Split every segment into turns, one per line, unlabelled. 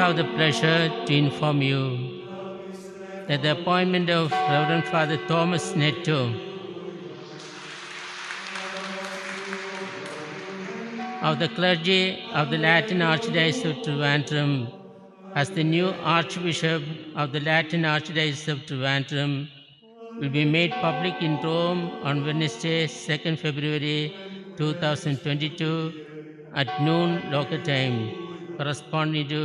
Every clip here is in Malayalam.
have the pleasure to inform you that the appointment of Reverend Father Thomas Netto of the clergy of the Latin Archdiocese of Trivandrum as the new Archbishop of the Latin Archdiocese of Trivandrum will be made public in Rome on Wednesday, 2nd February 2022 at noon local time, corresponding to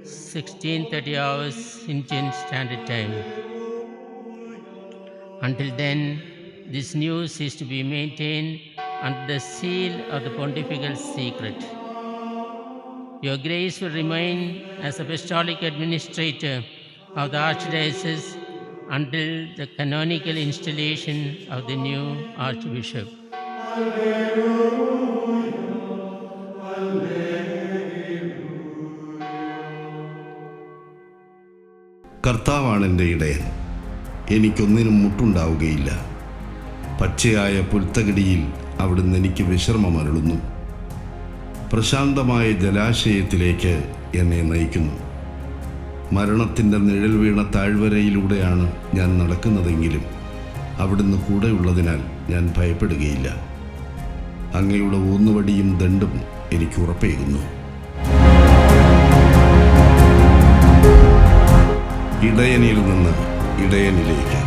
16:30 hours Indian Standard Time. Until then, this news is to be maintained under the seal of the pontifical secret. Your Grace will remain as Apostolic Administrator of the Archdiocese until the canonical installation of the new Archbishop.
കർത്താവാണെൻ്റെ ഇടയൻ, എനിക്കൊന്നിനും മുട്ടുണ്ടാവുകയില്ല. പച്ചയായ പുൽത്തകിടിയിൽ അവിടുന്ന് എനിക്ക് വിശ്രമമരുളുന്നു. പ്രശാന്തമായ ജലാശയത്തിലേക്ക് എന്നെ നയിക്കുന്നു. മരണത്തിൻ്റെ നിഴൽ വീണ താഴ്വരയിലൂടെയാണ് ഞാൻ നടക്കുന്നതെങ്കിലും അവിടുന്ന് കൂടെയുള്ളതിനാൽ ഞാൻ ഭയപ്പെടുകയില്ല. അങ്ങയുടെ ഊന്നുവടിയും ദണ്ഡും എനിക്ക് ഉറപ്പേകുന്നു. ഇടയനിൽ നിന്ന് ഇടയനിലേക്ക്.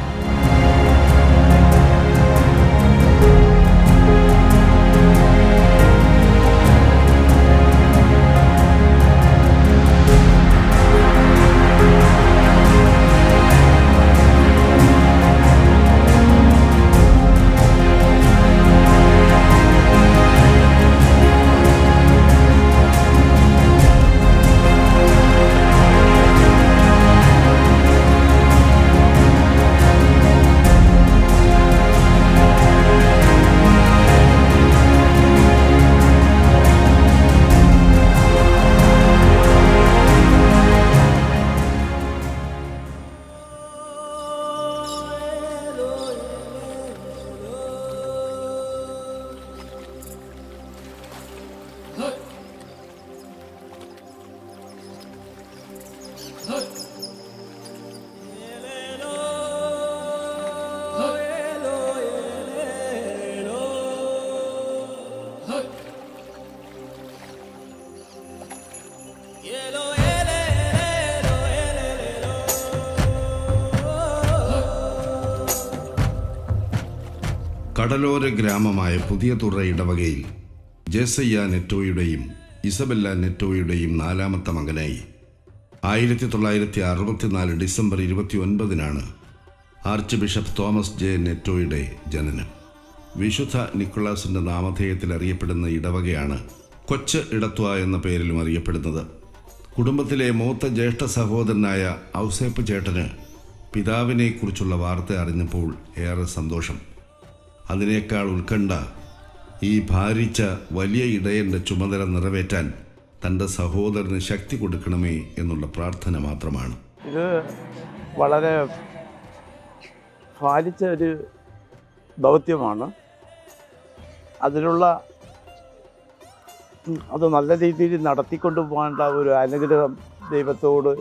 കടലോര ഗ്രാമമായ പുതിയ തുറ ഇടവകയിൽ ജേസയ്യ നെറ്റോയുടെയും ഇസബെല്ല നെറ്റോയുടെയും 4ാമത്തെ മകനായി 1964 December 29 archbishop Thomas J നെറ്റോയുടെ ജനനം. വിശുദ്ധ നിക്കോളാസിൻ്റെ നാമധേയത്തിൽ അറിയപ്പെടുന്ന ഇടവകയാണ് കൊച്ച് ഇടത്വ എന്ന പേരിലും അറിയപ്പെടുന്നത്. കുടുംബത്തിലെ മൂത്ത ജ്യേഷ്ഠ സഹോദരനായ ഔസേപ്പ് ചേട്ടന് പിതാവിനെക്കുറിച്ചുള്ള വാർത്ത അറിഞ്ഞപ്പോൾ ഏറെ സന്തോഷം. അതിനേക്കാൾ ഉത്കണ്ഠ ഈ ഭാരിച്ച വലിയ ഇടയൻ്റെ ചുമതല നിറവേറ്റാൻ തൻ്റെ സഹോദരന് ശക്തി കൊടുക്കണമേ എന്നുള്ള പ്രാർത്ഥന മാത്രമാണ്.
ഇത് വളരെ ഭാരിച്ച ഒരു ദൗത്യമാണ്. അത് നല്ല രീതിയിൽ നടത്തിക്കൊണ്ടു പോകേണ്ട ഒരു അനുഗ്രഹം ദൈവത്തോട്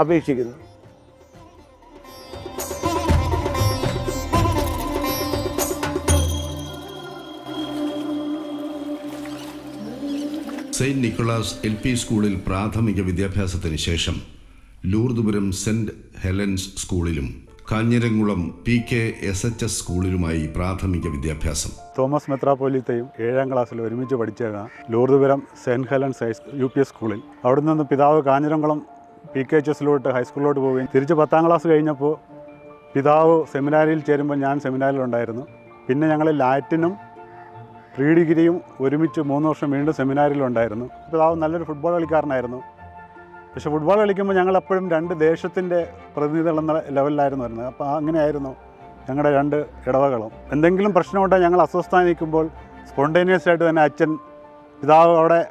അപേക്ഷിക്കുന്നു.
സെയിൻറ്റ് നിക്കോളാസ് LP സ്കൂളിൽ പ്രാഥമിക വിദ്യാഭ്യാസത്തിന് ശേഷം ലൂർദുപുരം സെൻറ്റ് ഹെലൻസ് സ്കൂളിലും കാഞ്ഞിരംകുളം PK SHS സ്കൂളിലുമായി പ്രാഥമിക വിദ്യാഭ്യാസം.
തോമസ് മെത്രാപ്പോലീത്തയും 7ാം ക്ലാസ്സിൽ ഒരുമിച്ച് പഠിച്ചതാണ് ലൂർദുപുരം സെൻറ്റ് ഹെലൻസ് UP സ്കൂളിൽ. അവിടെ നിന്ന് പിതാവ് കാഞ്ഞിരംകുളം PKHS ഹൈസ്കൂളിലോട്ട് പോവുകയും തിരിച്ച് 10ാം ക്ലാസ് കഴിഞ്ഞപ്പോൾ പിതാവ് സെമിനാരിയിൽ ചേരുമ്പോൾ ഞാൻ സെമിനാരിലുണ്ടായിരുന്നു. പിന്നെ ഞങ്ങൾ ലാറ്റിനും പ്രീ ഡിഗ്രിയും ഒരുമിച്ച് 3 വർഷം വീണ്ടും സെമിനാരിലുണ്ടായിരുന്നു. പിതാവ് നല്ലൊരു ഫുട്ബോൾ കളിക്കാരനായിരുന്നു. പക്ഷെ ഫുട്ബോൾ കളിക്കുമ്പോൾ ഞങ്ങളെപ്പോഴും 2 ദേശത്തിൻ്റെ പ്രതിനിധികൾ എന്ന ലെവലിലായിരുന്നു വരുന്നത്. അപ്പോൾ അങ്ങനെയായിരുന്നു ഞങ്ങളുടെ 2 ഇടവകളും. എന്തെങ്കിലും പ്രശ്നമുണ്ടെങ്കിൽ ഞങ്ങൾ അസ്വസ്ഥമായി നിൽക്കുമ്പോൾ സ്പോണ്ടേനിയസ് ആയിട്ട് തന്നെ പിതാവ് അവിടെ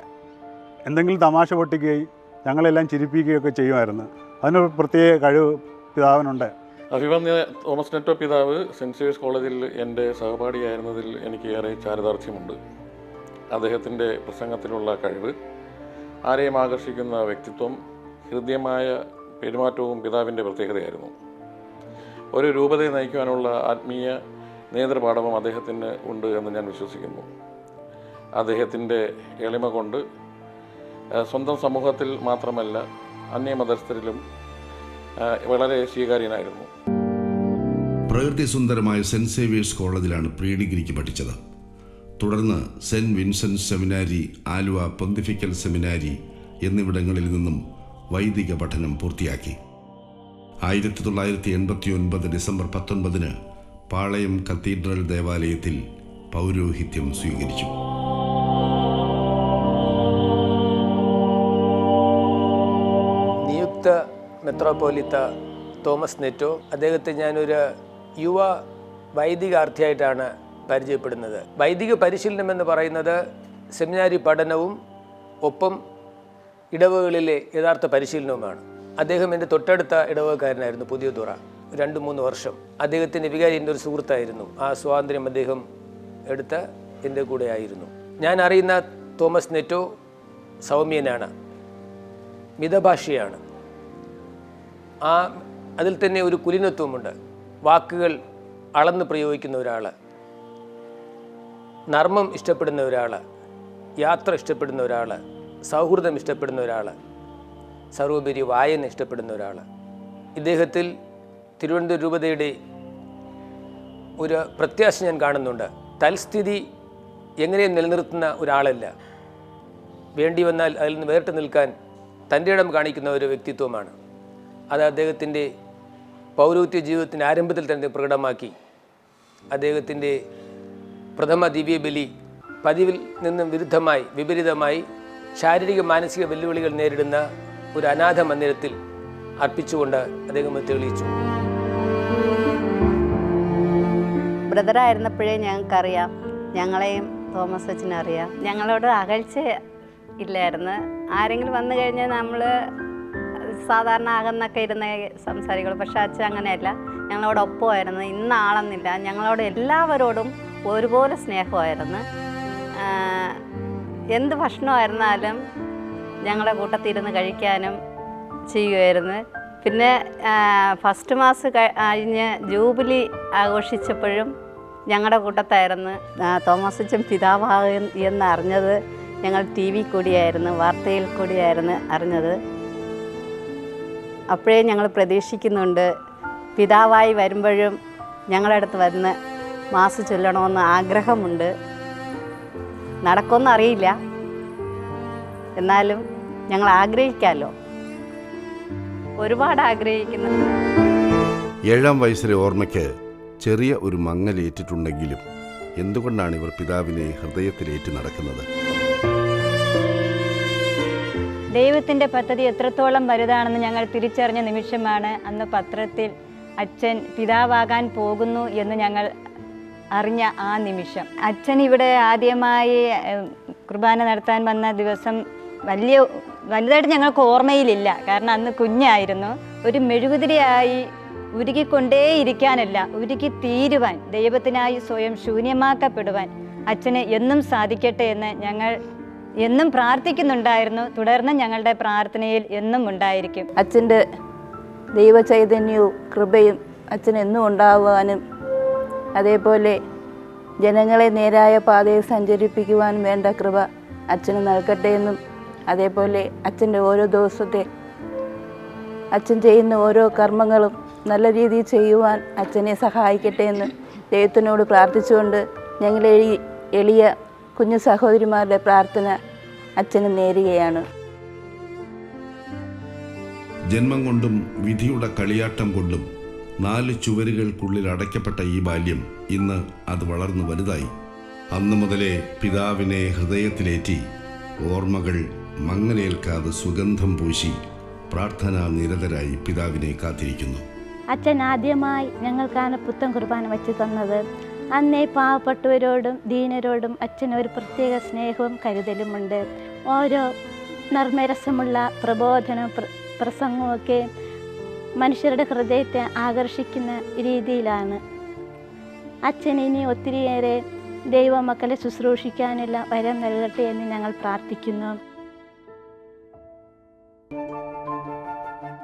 എന്തെങ്കിലും തമാശ പൊട്ടിക്കുകയും ഞങ്ങളെല്ലാം ചിരിപ്പിക്കുകയൊക്കെ ചെയ്യുമായിരുന്നു. അതിനൊരു പ്രത്യേക കഴിവ് പിതാവിനുണ്ട്.
അഭിവന്യ തോമസ് നെറ്റോ പിതാവ് സെൻറ്റ് സേവിയേഴ്സ് കോളേജിൽ എൻ്റെ സഹപാഠിയായിരുന്നതിൽ എനിക്ക് ഏറെ ചാരിതാർത്ഥ്യമുണ്ട്. അദ്ദേഹത്തിൻ്റെ പ്രസംഗത്തിലുള്ള കഴിവ്, ആരെയും ആകർഷിക്കുന്ന വ്യക്തിത്വം, ഹൃദ്യമായ പെരുമാറ്റവും പിതാവിൻ്റെ പ്രത്യേകതയായിരുന്നു. ഒരു രൂപതയെ നയിക്കുവാനുള്ള ആത്മീയ നേതൃപാഠവും അദ്ദേഹത്തിന് ഉണ്ട് എന്ന് ഞാൻ വിശ്വസിക്കുന്നു. അദ്ദേഹത്തിൻ്റെ എളിമ കൊണ്ട് സ്വന്തം സമൂഹത്തിൽ മാത്രമല്ല അന്യമതസ്ഥരിലും വളരെ സ്വീകാര്യനായിരുന്നു.
പ്രകൃതി സുന്ദരമായ സെൻറ്റ് സേവിയേഴ്സ് കോളേജിലാണ് പ്രീ ഡിഗ്രിക്ക് പഠിച്ചത്. തുടർന്ന് സെൻറ്റ് വിൻസെൻ്റ് സെമിനാരി, ആലുവ പൊന്തിഫിക്കൽ സെമിനാരി എന്നിവിടങ്ങളിൽ നിന്നും വൈദിക പഠനം പൂർത്തിയാക്കി. 1989 ഡിസംബർ 19 പാളയം കത്തീഡ്രൽ ദേവാലയത്തിൽ പൗരോഹിത്യം സ്വീകരിച്ചു.
നിയുക്ത മെത്രോപോലിത്ത തോമസ് നെറ്റോ, അദ്ദേഹത്തെ ഞാനൊരു യുവ വൈദികാർത്ഥിയായിട്ടാണ് പരിചയപ്പെടുന്നത്. വൈദിക പരിശീലനം എന്ന് പറയുന്നത് സെമിനാരി പഠനവും ഒപ്പം ഇടവകളിലെ യഥാർത്ഥ പരിശീലനവുമാണ്. അദ്ദേഹം എൻ്റെ തൊട്ടടുത്ത ഇടവകക്കാരനായിരുന്നു, പുതിയ തുറ. 2-3 വർഷം അദ്ദേഹത്തിൻ്റെ വികാരി എൻ്റെ ഒരു സുഹൃത്തായിരുന്നു. ആ സ്വാതന്ത്ര്യം അദ്ദേഹം എടുത്ത് എൻ്റെ കൂടെ ആയിരുന്നു. ഞാൻ അറിയുന്ന തോമസ് നെറ്റോ സൗമ്യനാണ്, മിതഭാഷിയാണ്. അതിൽ തന്നെ ഒരു കുലീനത്വമുണ്ട്. വാക്കുകൾ അളന്ന് പ്രയോഗിക്കുന്ന ഒരാൾ, നർമ്മം ഇഷ്ടപ്പെടുന്ന ഒരാൾ, യാത്ര ഇഷ്ടപ്പെടുന്ന ഒരാൾ, സൗഹൃദം ഇഷ്ടപ്പെടുന്ന ഒരാൾ, സർവോപരി വായന ഇഷ്ടപ്പെടുന്ന ഒരാൾ. ഇദ്ദേഹത്തിൽ തിരുവനന്തപുരം രൂപതയുടെ ഒരു പ്രത്യാശ ഞാൻ കാണുന്നുണ്ട്. തൽസ്ഥിതി എങ്ങനെയും നിലനിർത്തുന്ന ഒരാളല്ല, വേണ്ടി വന്നാൽ അതിൽ നിന്ന് വേറിട്ട് നിൽക്കാൻ തൻ്റെ ഇടം കാണിക്കുന്ന ഒരു വ്യക്തിത്വമാണ്. അത് അദ്ദേഹത്തിൻ്റെ പൗരോഹിത്യ ജീവിതത്തിൻ്റെ ആരംഭത്തിൽ തന്നെ പ്രകടമാക്കി. അദ്ദേഹത്തിൻ്റെ പ്രഥമ ദിവ്യബലി പതിവിൽ നിന്നും വിപരീതമായി ശാരീരിക മാനസിക വെല്ലുവിളികൾ നേരിടുന്ന ഒരു അനാഥ മന്ദിരത്തിൽ അർപ്പിച്ചുകൊണ്ട് അദ്ദേഹം തെളിയിച്ചു.
ബ്രദറായിരുന്നപ്പോഴേ ഞങ്ങൾക്കറിയാം, ഞങ്ങളെയും തോമസ് അച്ഛനെ അറിയാം. ഞങ്ങളോട് അകൽച്ച ഇല്ലായിരുന്നു. ആരെങ്കിലും വന്നു കഴിഞ്ഞാൽ നമ്മൾ സാധാരണ അകന്നൊക്കെ ഇരുന്ന് സംസാരിക്കുള്ളൂ. പക്ഷേ അച്ഛൻ അങ്ങനെയല്ല, ഞങ്ങളോട് ഒപ്പമായിരുന്നു. ഇന്ന ആളെന്നില്ല, ഞങ്ങളോട് എല്ലാവരോടും ഒരുപോലെ സ്നേഹമായിരുന്നു. എന്ത് ഭക്ഷണമായിരുന്നാലും ഞങ്ങളുടെ കൂട്ടത്തിരുന്ന് കഴിക്കാനും ചെയ്യുമായിരുന്നു. പിന്നെ ഫസ്റ്റ് മാസ് കഴിഞ്ഞ് ജൂബിലി ആഘോഷിച്ചപ്പോഴും ഞങ്ങളുടെ കൂട്ടത്തായിരുന്നു. തോമസ് അച്ഛൻ പിതാവാകും എന്നറിഞ്ഞത് ഞങ്ങൾ TV കൂടിയായിരുന്നു, വാർത്തയിൽ കൂടിയായിരുന്നു അറിഞ്ഞത്. അപ്പോഴേ ഞങ്ങൾ പ്രതീക്ഷിക്കുന്നുണ്ട്, പിതാവായി വരുമ്പോഴും ഞങ്ങളുടെ അടുത്ത് വന്ന് മാസ് ചൊല്ലണമെന്ന് ആഗ്രഹമുണ്ട്. നടക്കുമെന്ന് അറിയില്ല, എന്നാലും ഞങ്ങൾ ആഗ്രഹിക്കാമല്ലോ, ഒരുപാട് ആഗ്രഹിക്കുന്നു.
7-ാം വയസ്സിലെ ഓർമ്മയ്ക്ക് ചെറിയ ഒരു മങ്ങലേറ്റിട്ടുണ്ടെങ്കിലും എന്തുകൊണ്ടാണ് ഇവർ പിതാവിനെ ഹൃദയത്തിലേറ്റ് നടക്കുന്നത്?
ദൈവത്തിൻ്റെ പദ്ധതി എത്രത്തോളം വലുതാണെന്ന് ഞങ്ങൾ തിരിച്ചറിഞ്ഞ നിമിഷമാണ് അന്ന് പത്രത്തിൽ അച്ഛൻ പിതാവാകാൻ പോകുന്നു എന്ന് ഞങ്ങൾ അറിഞ്ഞ ആ നിമിഷം. അച്ഛൻ ഇവിടെ ആദ്യമായി കുർബാന നടത്താൻ വന്ന ദിവസം വലുതായിട്ട് ഞങ്ങൾക്ക് ഓർമ്മയിലില്ല. കാരണം അന്ന് കുഞ്ഞായിരുന്നു. ഒരു മെഴുകുതിരിയായി ഉരുകിക്കൊണ്ടേയിരിക്കാനല്ല, ഉരുകി തീരുവാൻ, ദൈവത്തിനായി സ്വയം ശൂന്യമാക്കപ്പെടുവാൻ അച്ഛന് എന്നും സാധിക്കട്ടെ എന്ന് ഞങ്ങൾ എന്നും പ്രാർത്ഥിക്കുന്നുണ്ടായിരുന്നു. തുടർന്ന് ഞങ്ങളുടെ പ്രാർത്ഥനയിൽ എന്നും ഉണ്ടായിരിക്കും.
അച്ഛൻ്റെ ദൈവചൈതന്യവും കൃപയും അച്ഛൻ എന്നും ഉണ്ടാവാനും, അതേപോലെ ജനങ്ങളെ നേരായ പാതയിൽ സഞ്ചരിപ്പിക്കുവാനും വേണ്ട കൃപ അച്ഛന് നൽകട്ടെ എന്നും, അതേപോലെ അച്ഛൻ്റെ ഓരോ ദിവസത്തെ അച്ഛൻ ചെയ്യുന്ന ഓരോ കർമ്മങ്ങളും നല്ല രീതിയിൽ ചെയ്യുവാൻ അച്ഛനെ സഹായിക്കട്ടെ എന്ന് ദൈവത്തിനോട് പ്രാർത്ഥിച്ചുകൊണ്ട് ഞങ്ങളെ എളിയ കുഞ്ഞു സഹോദരിമാരുടെ പ്രാർത്ഥന അച്ഛന് നേരുകയാണ്.
ജന്മം കൊണ്ടും വിധിയുടെ കളിയാട്ടം കൊണ്ടും 4 ചുവരുകൾക്കുള്ളിൽ അടയ്ക്കപ്പെട്ട ഈ ബാല്യം ഇന്ന് അത് വളർന്നു വലുതായി. അന്നു മുതലേ പിതാവിനെ ഹൃദയത്തിലേറ്റി ഓർമ്മകൾ മങ്ങലേൽക്കാതെ സുഗന്ധം പൂശി പ്രാർത്ഥനാ നിരതരായി പിതാവിനെ കാത്തിരിക്കുന്നു.
അച്ഛൻ ആദ്യമായി ഞങ്ങൾക്കാണ് പുത്തൻ കുർബാന വെച്ച് തന്നത്. അന്നേ പാവപ്പെട്ടവരോടും ദീനരോടും അച്ഛന് ഒരു പ്രത്യേക സ്നേഹവും കരുതലുമുണ്ട്. ഓരോ നർമ്മരസമുള്ള പ്രബോധനവും പ്രസംഗവുമൊക്കെ മനുഷ്യരുടെ ഹൃദയത്തെ ആകർഷിക്കുന്ന രീതിയിലാണ്. അച്ഛൻ ഇനി ഒത്തിരിയേറെ ദൈവമക്കളെ ശുശ്രൂഷിക്കാനുള്ള വരം നൽകട്ടെ എന്ന് ഞങ്ങൾ പ്രാർത്ഥിക്കുന്നു.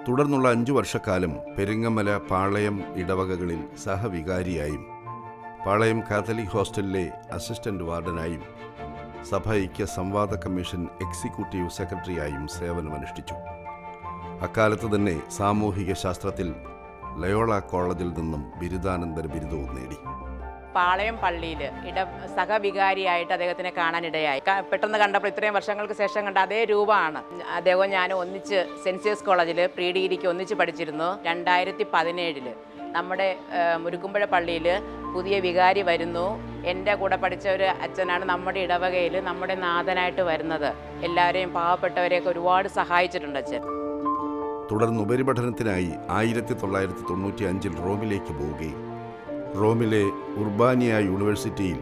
തുടർന്നുള്ള 5 വർഷക്കാലം പെരിങ്ങമല, പാളയം ഇടവകകളിൽ സഹവികാരിയായും പാളയം കാത്തലിക് ഹോസ്റ്റലിലെ അസിസ്റ്റന്റ് വാർഡനായും സഭ ഐക്യ സംവാദ കമ്മീഷൻ എക്സിക്യൂട്ടീവ് സെക്രട്ടറിയായും സേവനമനുഷ്ഠിച്ചു. അക്കാലത്ത് തന്നെ സാമൂഹിക ശാസ്ത്രത്തിൽ ലയോള കോളേജിൽ നിന്നും ബിരുദാനന്തര ബിരുദവും നേടി.
പാളയം പള്ളിയിൽ സഹവികാരിയായിട്ട് അദ്ദേഹത്തിനെ കാണാനിടയായി. പെട്ടെന്ന് കണ്ടപ്പോൾ ഇത്രയും വർഷങ്ങൾക്ക് ശേഷം കണ്ട അതേ രൂപമാണ്. അദ്ദേഹവും ഞാനും ഒന്നിച്ച് സെൻറ് സേവിയേഴ്സ് കോളേജിൽ പ്രീ ഡിഗ്രിക്ക് ഒന്നിച്ച് പഠിച്ചിരുന്നു. 2017 നമ്മുടെ മുരുക്കുമ്പുഴ പള്ളിയിൽ പുതിയ വികാരി വരുന്നു. എൻ്റെ കൂടെ പഠിച്ച ഒരു അച്ഛനാണ് നമ്മുടെ ഇടവകയിൽ നമ്മുടെ നാഥനായിട്ട് വരുന്നത്. എല്ലാവരെയും പാവപ്പെട്ടവരെയൊക്കെ ഒരുപാട് സഹായിച്ചിട്ടുണ്ട് അച്ഛൻ.
തുടർന്ന് ഉപരിപഠനത്തിനായി 1995 റോമിലേക്ക് പോവുകയും റോമിലെ ഉർബാനിയ യൂണിവേഴ്സിറ്റിയിൽ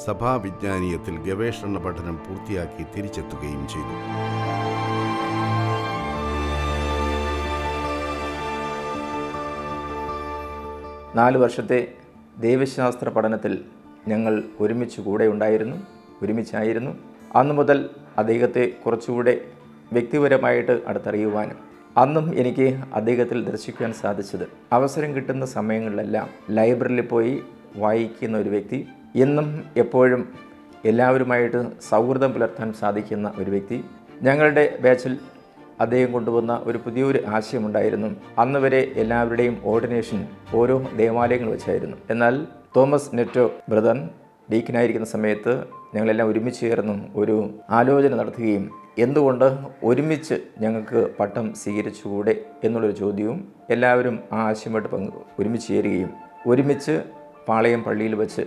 സഭാവിജ്ഞാനീയത്തിൽ ഗവേഷണ പഠനം പൂർത്തിയാക്കി തിരിച്ചെത്തുകയും ചെയ്തു.
നാല് വർഷത്തെ ദൈവശാസ്ത്ര പഠനത്തിൽ ഞങ്ങൾ ഒരുമിച്ച് കൂടെ ഉണ്ടായിരുന്നു, ഒരുമിച്ചായിരുന്നു. അന്നു മുതൽ അദ്ദേഹത്തെ കുറച്ചുകൂടെ വ്യക്തിപരമായിട്ട് അടുത്തറിയുവാനും അന്നും എനിക്ക് അദ്ദേഹത്തിൽ ദർശിക്കുവാൻ സാധിച്ചത് അവസരം കിട്ടുന്ന സമയങ്ങളിലെല്ലാം ലൈബ്രറിയിൽ പോയി വായിക്കുന്ന ഒരു വ്യക്തി, എന്നും എപ്പോഴും എല്ലാവരുമായിട്ട് സൗഹൃദം പുലർത്താൻ സാധിക്കുന്ന ഒരു വ്യക്തി. ഞങ്ങളുടെ ബാച്ചിൽ അദ്ദേഹം കൊണ്ടുവന്ന ഒരു പുതിയൊരു ആശയമുണ്ടായിരുന്നു. അന്ന് വരെ എല്ലാവരുടെയും ഓർഡിനേഷൻ ഓരോ ദേവാലയങ്ങൾ വെച്ചായിരുന്നു. എന്നാൽ തോമസ് നെറ്റോ ബ്രദർ ഡീക്കനായിരിക്കുന്ന സമയത്ത് ഞങ്ങളെല്ലാം ഒരുമിച്ച് ചേർന്ന് ഒരു ആലോചന നടത്തുകയും എന്തുകൊണ്ട് ഒരുമിച്ച് ഞങ്ങൾക്ക് പട്ടം സ്വീകരിച്ചുകൂടെ എന്നുള്ളൊരു ചോദ്യവും എല്ലാവരും ആ ആശയമായിട്ട് ഒരുമിച്ച് ചേരുകയും ഒരുമിച്ച് പാളയം പള്ളിയിൽ വെച്ച്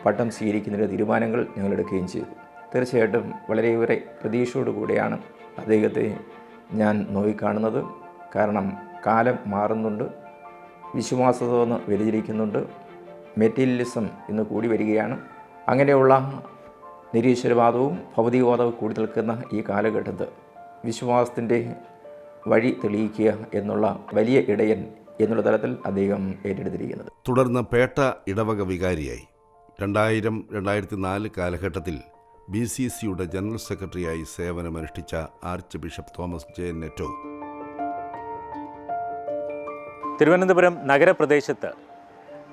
പട്ടം സ്വീകരിക്കുന്നതിൻ്റെ തീരുമാനങ്ങൾ ഞങ്ങളെടുക്കുകയും ചെയ്തു. തീർച്ചയായിട്ടും വളരെയേറെ പ്രതീക്ഷയോടുകൂടിയാണ് അദ്ദേഹത്തെ ഞാൻ നോക്കിക്കാണുന്നത്. കാരണം കാലം മാറുന്നുണ്ട്, വിശ്വാസത്തോന്ന് വ്യതിചലിക്കുന്നുണ്ട്, മെറ്റീരിയലിസം ഇന്ന് കൂടി വരികയാണ്. അങ്ങനെയുള്ള നിരീശ്വരവാദവും ഭൗതികവാദവും കൂടി നിൽക്കുന്ന ഈ കാലഘട്ടത്ത് വിശ്വാസത്തിൻ്റെ വഴി തെളിയിക്കുക എന്നുള്ള വലിയ ഇടയൻ എന്നുള്ള തലത്തിൽ അദ്ദേഹം ഏറ്റെടുത്തിരിക്കുന്നത്.
തുടർന്ന് പേട്ട ഇടവക വികാരിയായി 2000-2004 കാലഘട്ടത്തിൽ BCCയുടെ ജനറൽ സെക്രട്ടറിയായി സേവനമനുഷ്ഠിച്ച archbishop Thomas J Netto
Thiruvananthapuram നഗരപ്രദേശത്ത്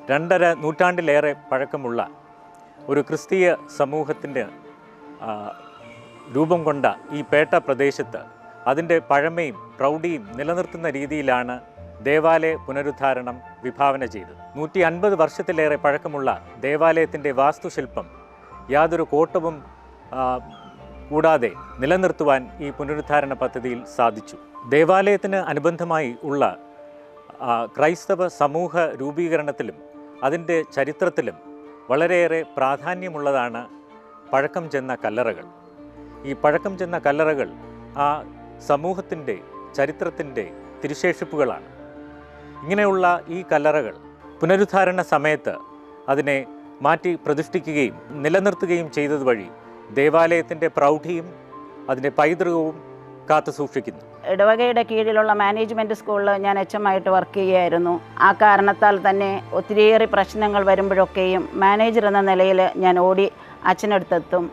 2.5 നൂറ്റാണ്ടിലേറെ പഴക്കമുള്ള ഒരു ക്രിസ്തീയ സമൂഹത്തിൻ്റെ രൂപം കൊണ്ട ഈ പേട്ട പ്രദേശത്ത് അതിൻ്റെ പഴമയും പ്രൗഢിയും നിലനിർത്തുന്ന രീതിയിലാണ് ദേവാലയ പുനരുദ്ധാരണം വിഭാവന ചെയ്തത്. 150 വർഷത്തിലേറെ പഴക്കമുള്ള ദേവാലയത്തിൻ്റെ വാസ്തുശില്പം യാതൊരു കോട്ടവും കൂടാതെ നിലനിർത്തുവാൻ ഈ പുനരുദ്ധാരണ പദ്ധതിയിൽ സാധിച്ചു. ദേവാലയത്തിന് അനുബന്ധമായി ഉള്ള ക്രൈസ്തവ സമൂഹ രൂപീകരണത്തിലും അതിൻ്റെ ചരിത്രത്തിലും വളരെയേറെ പ്രാധാന്യമുള്ളതാണ് പഴക്കം ചെന്ന കല്ലറകൾ. ഈ പഴക്കം ചെന്ന കല്ലറകൾ ആ സമൂഹത്തിൻ്റെ ചരിത്രത്തിൻ്റെ തിരുശേഷിപ്പുകളാണ്. ഇങ്ങനെയുള്ള ഈ കല്ലറകൾ പുനരുദ്ധാരണ സമയത്ത് അതിനെ മാറ്റി പ്രതിഷ്ഠിക്കുകയും നിലനിർത്തുകയും ചെയ്തതുവഴി ദേവാലയത്തിൻ്റെ പ്രൗഢിയും അതിൻ്റെ പൈതൃകവും കാത്തു സൂക്ഷിക്കുന്നു.
ഇടവകയുടെ കീഴിലുള്ള മാനേജ്മെൻറ്റ് സ്കൂളിൽ ഞാൻ HM-ആയിട്ട് വർക്ക് ചെയ്യുകയായിരുന്നു. ആ കാരണത്താൽ തന്നെ ഒത്തിരിയേറെ പ്രശ്നങ്ങൾ വരുമ്പോഴൊക്കെയും മാനേജർ എന്ന നിലയിൽ ഞാൻ ഓടി അച്ഛനടുത്തെത്തും.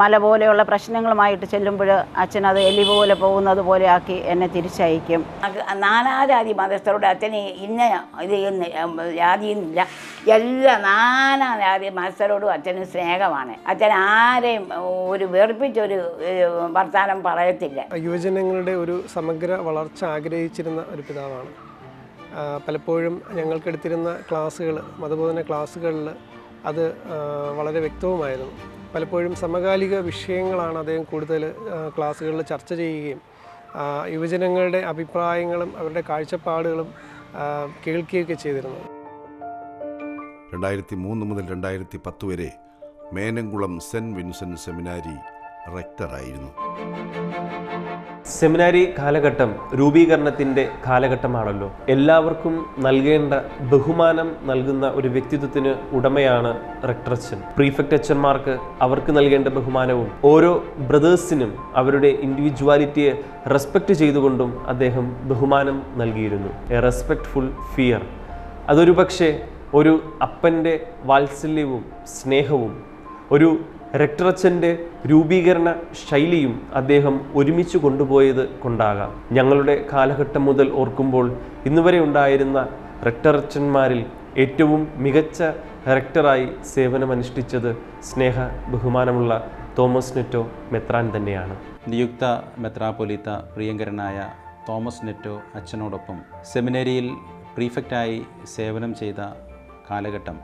മല പോലെയുള്ള പ്രശ്നങ്ങളുമായിട്ട് ചെല്ലുമ്പോൾ അച്ഛൻ അത് എലി പോലെ പോകുന്നത് പോലെ ആക്കി എന്നെ തിരിച്ചയക്കും.
നാനാജാതി മതസ്ഥരോട് അച്ഛന് ഇന്ന ഇത് ജാതിയൊന്നുമില്ല, എല്ലാ നാനാജാതി മതസ്ഥരോടും അച്ഛന് സ്നേഹമാണ്. അച്ഛൻ ആരെയും ഒരു വെറുപ്പിച്ചൊരു വർത്താനം പറയത്തില്ല.
യുവജനങ്ങളുടെ ഒരു സമഗ്ര വളർച്ച ആഗ്രഹിച്ചിരുന്ന ഒരു പിതാവാണ്. പലപ്പോഴും ഞങ്ങൾക്കെടുത്തിരുന്ന ക്ലാസ്സുകൾ, മതബോധന ക്ലാസ്സുകളിൽ അത് വളരെ വ്യക്തവുമായിരുന്നു. പലപ്പോഴും സമകാലിക വിഷയങ്ങളാണ് അദ്ദേഹം കൂടുതൽ ക്ലാസ്സുകളിൽ ചർച്ച ചെയ്യുകയും യുവജനങ്ങളുടെ അഭിപ്രായങ്ങളും അവരുടെ കാഴ്ചപ്പാടുകളും കേൾക്കുകയൊക്കെ ചെയ്തിരുന്നത്.
2003 മുതൽ 2010 വരെ മേനംകുളം സെൻറ്റ് വിൻസെൻ്റ് സെമിനാരി റെക്ടറായിരുന്നു.
സെമിനാരി കാലഘട്ടം രൂപീകരണത്തിൻ്റെ കാലഘട്ടമാണല്ലോ. എല്ലാവർക്കും നൽകേണ്ട ബഹുമാനം നൽകുന്ന ഒരു വ്യക്തിത്വത്തിന് ഉടമയാണ് റെക്ടർ അച്ഛൻ. പ്രീഫെക്റ്റ് അച്ഛന്മാർക്ക് അവർക്ക് നൽകേണ്ട ബഹുമാനവും ഓരോ ബ്രദേഴ്സിനും അവരുടെ ഇൻഡിവിജ്വാലിറ്റിയെ റെസ്പെക്റ്റ് ചെയ്തുകൊണ്ടും അദ്ദേഹം ബഹുമാനം നൽകിയിരുന്നു. A respectful fear. അതൊരു പക്ഷേ ഒരു അപ്പൻ്റെ വാത്സല്യവും സ്നേഹവും ഒരു റെക്ടറച്ചൻ്റെ രൂപീകരണ ശൈലിയും അദ്ദേഹം ഒരുമിച്ച് കൊണ്ടുപോയത് കൊണ്ടാകാം ഞങ്ങളുടെ കാലഘട്ടം മുതൽ ഓർക്കുമ്പോൾ ഇന്നുവരെ ഉണ്ടായിരുന്ന റെക്ടറച്ചന്മാരിൽ ഏറ്റവും മികച്ച റെക്ടറായി സേവനമനുഷ്ഠിച്ചത് സ്നേഹ ബഹുമാനമുള്ള തോമസ് നെറ്റോ മെത്രാൻ തന്നെയാണ്.
നിയുക്ത മെത്രാപ്പൊലീത്ത പ്രിയങ്കരനായ തോമസ് നെറ്റോ അച്ഛനോടൊപ്പം സെമിനറിയിൽ പ്രീഫെക്റ്റായി സേവനം ചെയ്ത കാലഘട്ടം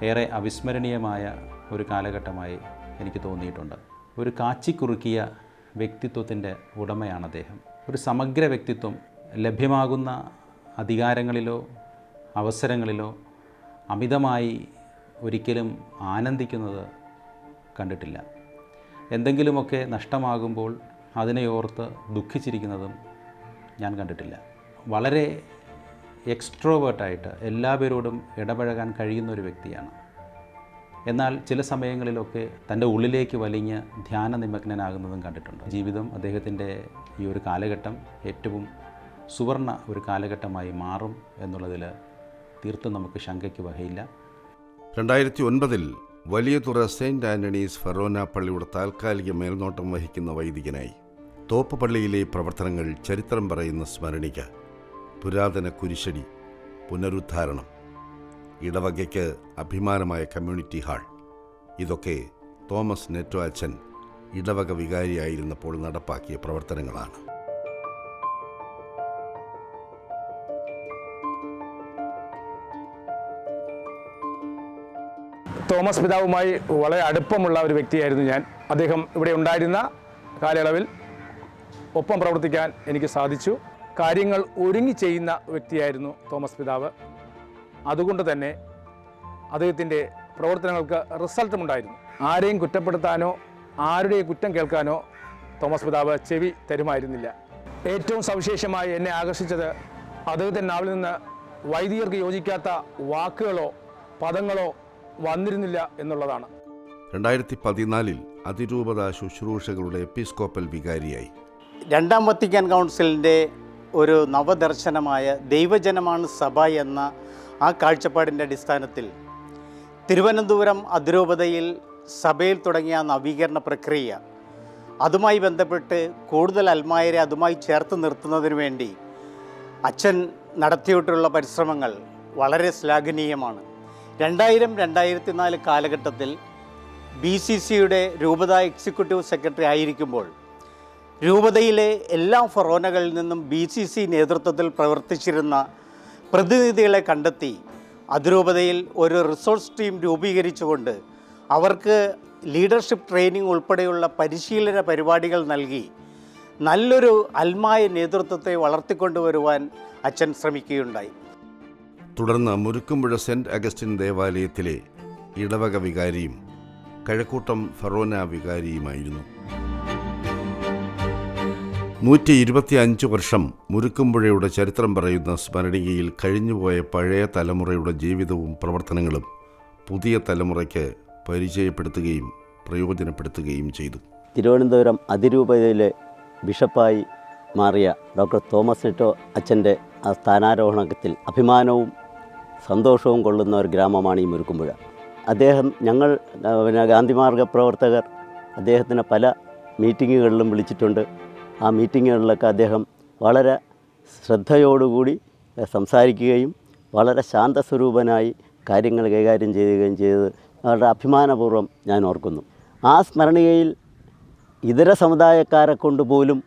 ഏറെ അവിസ്മരണീയമായ ഒരു കാലഘട്ടമായി എനിക്ക് തോന്നിയിട്ടുണ്ട്. ഒരു കാച്ചിക്കുറുക്കിയ വ്യക്തിത്വത്തിൻ്റെ ഉടമയാണ് അദ്ദേഹം. ഒരു സമഗ്ര വ്യക്തിത്വം. ലഭ്യമാകുന്ന അധികാരങ്ങളിലോ അവസരങ്ങളിലോ അമിതമായി ഒരിക്കലും ആനന്ദിക്കുന്നത് കണ്ടിട്ടില്ല. എന്തെങ്കിലുമൊക്കെ നഷ്ടമാകുമ്പോൾ അതിനെ ഓർത്ത് ദുഃഖിച്ചിരിക്കുന്നതും ഞാൻ കണ്ടിട്ടില്ല. വളരെ എക്സ്ട്രോവേർട്ടായിട്ട് എല്ലാവരോടും ഇടപഴകാൻ കഴിയുന്ന ഒരു വ്യക്തിയാണ്. എന്നാൽ ചില സമയങ്ങളിലൊക്കെ തൻ്റെ ഉള്ളിലേക്ക് വലിഞ്ഞ് ധ്യാന നിമഗ്നനാകുന്നതും കണ്ടിട്ടുണ്ട്. ജീവിതം അദ്ദേഹത്തിൻ്റെ ഈ ഒരു കാലഘട്ടം ഏറ്റവും സുവർണ ഒരു കാലഘട്ടമായി മാറും എന്നുള്ളതിൽ തീർത്തും നമുക്ക് ശങ്കയ്ക്ക് വകയില്ല.
2009 വലിയതുറ സെയിൻറ്റ് ആൻ്റണീസ് ഫെറോന പള്ളിയുടെ താൽക്കാലിക മേൽനോട്ടം വഹിക്കുന്ന വൈദികനായി തോപ്പ് പള്ളിയിലെ പ്രവർത്തനങ്ങൾ ചരിത്രം പറയുന്ന സ്മരണിക, പുരാതന കുരിശടി, പുനരുദ്ധാരണം, ഇടവകയ്ക്ക് അഭിമാനമായ കമ്മ്യൂണിറ്റി ഹാൾ, ഇതൊക്കെ തോമസ് നെറ്റോ അച്ഛൻ ഇടവക വികാരിയായിരുന്നപ്പോൾ നടപ്പാക്കിയ പ്രവർത്തനങ്ങളാണ്.
തോമസ് പിതാവുമായി വളരെ അടുപ്പമുള്ള ഒരു വ്യക്തിയായിരുന്നു ഞാൻ. അദ്ദേഹം ഇവിടെ ഉണ്ടായിരുന്ന കാലയളവിൽ ഒപ്പം പ്രവർത്തിക്കാൻ എനിക്ക് സാധിച്ചു. കാര്യങ്ങൾ ഒരുങ്ങി ചെയ്യുന്ന വ്യക്തിയായിരുന്നു തോമസ് പിതാവ്. അതുകൊണ്ട് തന്നെ അദ്ദേഹത്തിൻ്റെ പ്രവർത്തനങ്ങൾക്ക് റിസൾട്ടുമുണ്ടായിരുന്നു. ആരെയും കുറ്റപ്പെടുത്താനോ ആരുടെയും കുറ്റം കേൾക്കാനോ തോമസ് പിതാവ് ചെവി തരുമായിരുന്നില്ല. ഏറ്റവും സവിശേഷമായി എന്നെ ആകർഷിച്ചത് അദ്ദേഹത്തിൻ്റെ നാവിൽ നിന്ന് വൈദികർക്ക് യോജിക്കാത്ത വാക്കുകളോ പദങ്ങളോ വന്നിരുന്നില്ല എന്നുള്ളതാണ്.
2014 അതിരൂപത ശുശ്രൂഷകളുടെ എപ്പിസ്കോപ്പൽ വികാരിയായി.
രണ്ടാം വത്തിക്കാൻ കൗൺസിലിൻ്റെ ഒരു നവദർശനമായ ദൈവജനമാണ് സഭ എന്ന ആ കാഴ്ചപ്പാടിൻ്റെ അടിസ്ഥാനത്തിൽ തിരുവനന്തപുരം അതിരൂപതയിൽ സഭയിൽ തുടങ്ങിയ നവീകരണ പ്രക്രിയ, അതുമായി ബന്ധപ്പെട്ട് കൂടുതൽ അൽമായരെ അതുമായി ചേർത്ത് നിർത്തുന്നതിന് വേണ്ടി അച്ഛൻ നടത്തിയിട്ടുള്ള പരിശ്രമങ്ങൾ വളരെ ശ്ലാഘനീയമാണ്. 2000-2004 കാലഘട്ടത്തിൽ BCCയുടെ രൂപത എക്സിക്യൂട്ടീവ് സെക്രട്ടറി ആയിരിക്കുമ്പോൾ രൂപതയിലെ എല്ലാ ഫൊറോനകളിൽ നിന്നും BCC നേതൃത്വത്തിൽ പ്രവർത്തിച്ചിരുന്ന പ്രതിനിധികളെ കണ്ടെത്തി അതിരൂപതയിൽ ഒരു റിസോഴ്സ് ടീം രൂപീകരിച്ചുകൊണ്ട് അവർക്ക് ലീഡർഷിപ്പ് ട്രെയിനിങ് ഉൾപ്പെടെയുള്ള പരിശീലന പരിപാടികൾ നൽകി നല്ലൊരു അൽമായ നേതൃത്വത്തെ വളർത്തിക്കൊണ്ടുവരുവാൻ അച്ഛൻ ശ്രമിക്കുകയുണ്ടായി.
തുടർന്ന് മുരുക്കുമ്പുഴ സെൻറ്റ് അഗസ്റ്റിൻ ദേവാലയത്തിലെ ഇടവക വികാരിയും കഴക്കൂട്ടം ഫെറോന വികാരിയുമായിരുന്നു. 125 വർഷം മുരുക്കുമ്പുഴയുടെ ചരിത്രം പറയുന്ന സ്മരണികയിൽ കഴിഞ്ഞുപോയ പഴയ തലമുറയുടെ ജീവിതവും പ്രവർത്തനങ്ങളും പുതിയ തലമുറയ്ക്ക് പരിചയപ്പെടുത്തുകയും പ്രയോജനപ്പെടുത്തുകയും ചെയ്തു.
തിരുവനന്തപുരം അതിരൂപതയിലെ ബിഷപ്പായി മാറിയ ഡോക്ടർ തോമസ് നെറ്റോ അച്ഛൻ്റെ ആ സ്ഥാനാരോഹണത്തിൽ അഭിമാനവും സന്തോഷവും കൊള്ളുന്ന ഒരു ഗ്രാമമാണ് ഈ മുരുക്കുമ്പുഴ. അദ്ദേഹം ഗാന്ധിമാർഗ പ്രവർത്തകർ അദ്ദേഹത്തിന് പല മീറ്റിങ്ങുകളിലും വിളിച്ചിട്ടുണ്ട്. ആ മീറ്റിങ്ങുകളിലൊക്കെ അദ്ദേഹം വളരെ ശ്രദ്ധയോടുകൂടി സംസാരിക്കുകയും വളരെ ശാന്തസ്വരൂപനായി കാര്യങ്ങൾ കൈകാര്യം ചെയ്യുകയും ചെയ്തത് വളരെ അഭിമാനപൂർവ്വം ഞാൻ ഓർക്കുന്നു. ആ സ്മരണികയിൽ ഇതര സമുദായക്കാരെ കൊണ്ട് പോലും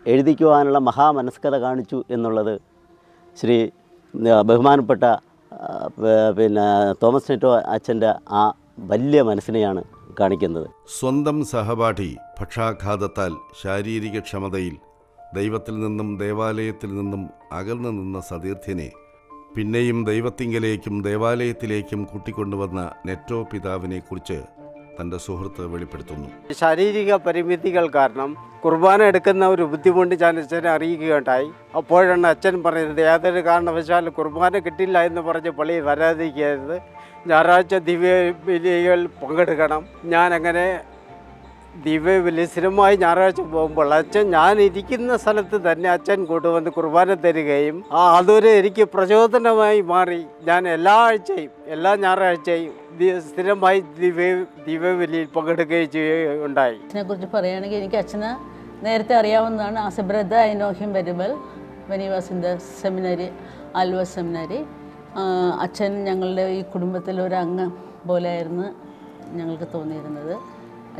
എഴുതിക്കുവാനുള്ള മഹാമനസ്കത കാണിച്ചു എന്നുള്ളത് ശ്രീ ബഹുമാനപ്പെട്ട തോമസ് നെറ്റോ അച്ഛൻ്റെ ആ വലിയ മനസ്സിനെയാണ് കാണിക്കുന്നത്.
സ്വന്തം സഹപാഠി പക്ഷാഘാതത്താൽ ശാരീരിക ക്ഷമതയിൽ ദൈവത്തിൽ നിന്നും ദേവാലയത്തിൽ നിന്നും അകന്നു നിന്ന സതീർത്ഥ്യനെ പിന്നെയും ദൈവത്തിങ്കലേക്കും ദേവാലയത്തിലേക്കും കൂട്ടിക്കൊണ്ടുവന്ന നെറ്റോ പിതാവിനെക്കുറിച്ച് തൻ്റെ സുഹൃത്ത് വെളിപ്പെടുത്തുന്നു.
ശാരീരിക പരിമിതികൾ കാരണം കുർബാന എടുക്കുന്ന ഒരു ബുദ്ധിമുട്ട് ഞാൻ അച്ഛനെ അറിയിക്കുകയുണ്ടായി. അപ്പോഴാണ് അച്ഛൻ പറയുന്നത് യാതൊരു കാരണവശാലും കുർബാന കിട്ടില്ല എന്ന് പറഞ്ഞ് പള്ളിയിൽ വരാതിരിക്കരുത്, ഞായറാഴ്ച ദിവ്യബലിയിൽ പങ്കെടുക്കണം. ഞാനങ്ങനെ ദിവ്യബലി സ്ഥിരമായി ഞായറാഴ്ച പോകുമ്പോൾ അച്ഛൻ ഞാൻ ഇരിക്കുന്ന സ്ഥലത്ത് തന്നെ അച്ഛൻ കൊണ്ടുവന്ന് കുർബാന തരികയും അതൊരു എനിക്ക് പ്രചോദനമായി മാറി. ഞാൻ എല്ലാ ഞായറാഴ്ചയും സ്ഥിരമായി ദിവ്യബലിയിൽ പങ്കെടുക്കുകയും ചെയ്യുകയുണ്ടായി.
അച്ഛനെക്കുറിച്ച് പറയുകയാണെങ്കിൽ എനിക്ക് അച്ഛനെ നേരത്തെ അറിയാവുന്നതാണ്. As A brother I know him very well when he was in the seminary, Aluva seminary. അച്ഛൻ ഞങ്ങളുടെ ഈ കുടുംബത്തിലൊരു അംഗം പോലെയായിരുന്നു ഞങ്ങൾക്ക് തോന്നിയിരുന്നത്.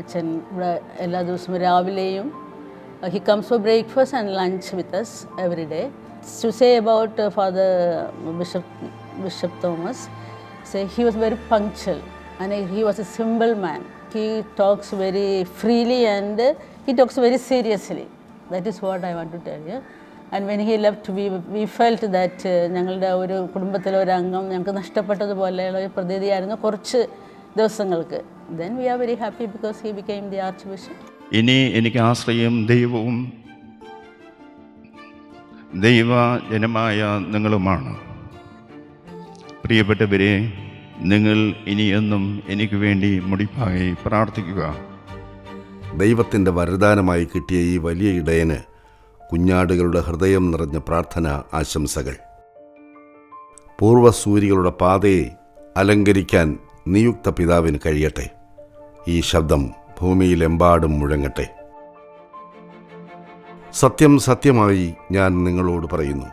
അച്ഛൻ ഇവിടെ എല്ലാ ദിവസവും രാവിലെയും he comes for breakfast and lunch with us every day. To say about father bishop Thomas, say he was very punctual and he was a simple man. He talks very freely and he talks very seriously. That is what I want to tell you. And when he left, we felt that ഞങ്ങളുടെ ഒരു കുടുംബത്തിലെ ഒരു അംഗം ഞങ്ങൾക്ക് നഷ്ടപ്പെട്ടതുപോലെയുള്ള ഒരു പ്രതീതിയായിരുന്നു കുറച്ച് ദിവസങ്ങൾക്ക്. Then we are very happy because he became the Archbishop.
ഇനി എനിക്ക് ആശ്രയം ദൈവവും ദൈവജനമായ നിങ്ങളുമാണ്. പ്രിയപ്പെട്ടവരെ, നിങ്ങൾ ഇനിയെന്നും എനിക്ക് വേണ്ടി മുടിപ്പായി പ്രാർത്ഥിക്കുക.
ദൈവത്തിൻ്റെ വരദാനമായി കിട്ടിയ ഈ വലിയ ഇടയന് കുഞ്ഞാടുകളുടെ ഹൃദയം നിറഞ്ഞ പ്രാർത്ഥന ആശംസകൾ. പൂർവ്വസൂരികളുടെ പാതയെ അലങ്കരിക്കാൻ നിയുക്ത പിതാവിന് കഴിയട്ടെ. ഈ ശബ്ദം ഭൂമിയിലെമ്പാടും മുഴങ്ങട്ടെ. സത്യം സത്യമായി ഞാൻ നിങ്ങളോട് പറയുന്നു,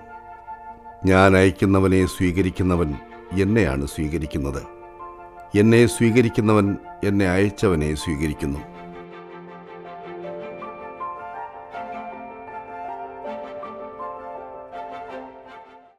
ഞാൻ അയക്കുന്നവനെ സ്വീകരിക്കുന്നവൻ എന്നെയാണ് സ്വീകരിക്കുന്നത്. എന്നെ സ്വീകരിക്കുന്നവൻ എന്നെ അയച്ചവനെ സ്വീകരിക്കുന്നു.